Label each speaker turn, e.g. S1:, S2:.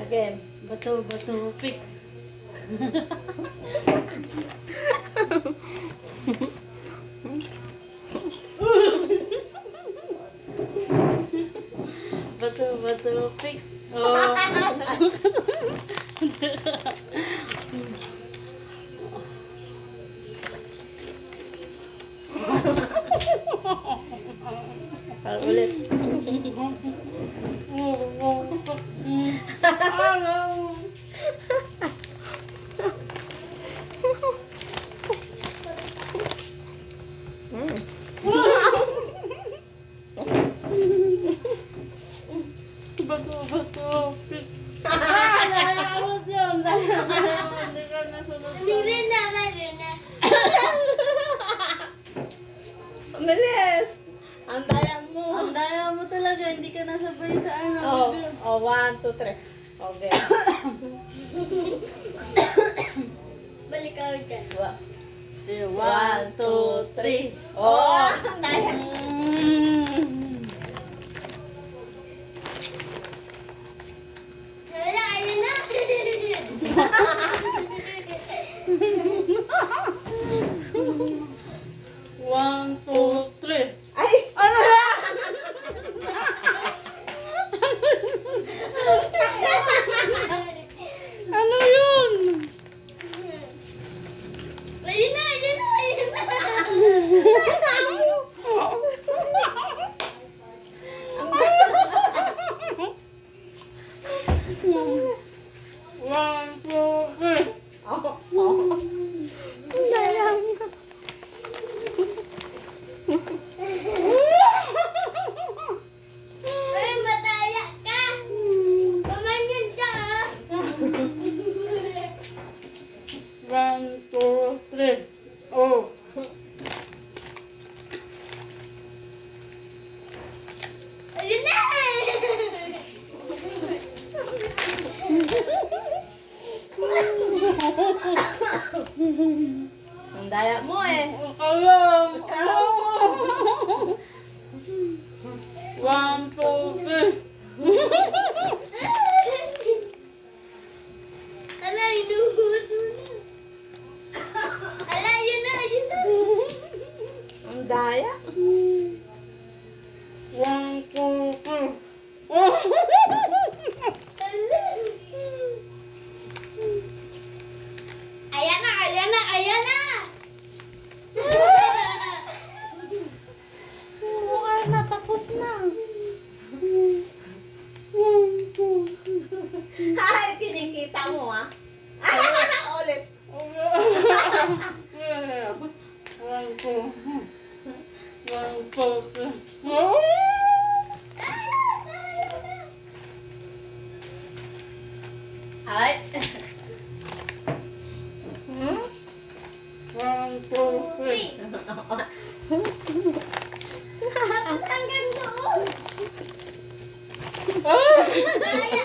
S1: Again.
S2: Bato, bato, pick. Bato, bato, pick. Oh. Ulit. Bato, bato, pick. Nakakabot yun. Hindi ka nasunod.
S1: Bilis! Ang daya mo.
S2: Ang daya mo talaga, hindi ka nasabay sa ano.
S1: Oh, 1, 2, 3. Okay.
S3: Balik ka dyan.
S2: 1, 2, 3.
S1: Oh, ang daya.
S3: Wala, ayun na.
S2: One, two, three.
S1: Ay!
S2: Ano yan? Ano yun?
S3: Ayun na, ayun na, ayun na.
S2: One, two, three.
S1: Oh, oh. Ang daya mo.
S3: Ay, mataya ka. Pamanyan siya, ha?
S2: One, two, three. Oh.
S3: Ayun na.
S1: Ang daya mo eh.
S2: Alam. One, two, three.
S3: Ala, inuhod mo na. Ala, yun na, yun na.
S1: Ang daya.
S2: One, two, three.
S3: Ala. Ayan na, ayan na, ayan na.
S1: Mukha na, tapos na.
S2: One, two,
S1: Ay, kinikita mo ah. Ulit.
S2: One, two, one, two, three.
S1: Ay. Hmm?
S2: One, two, three.
S3: Dapat hanggang doon.
S2: Ah!
S3: Kaya,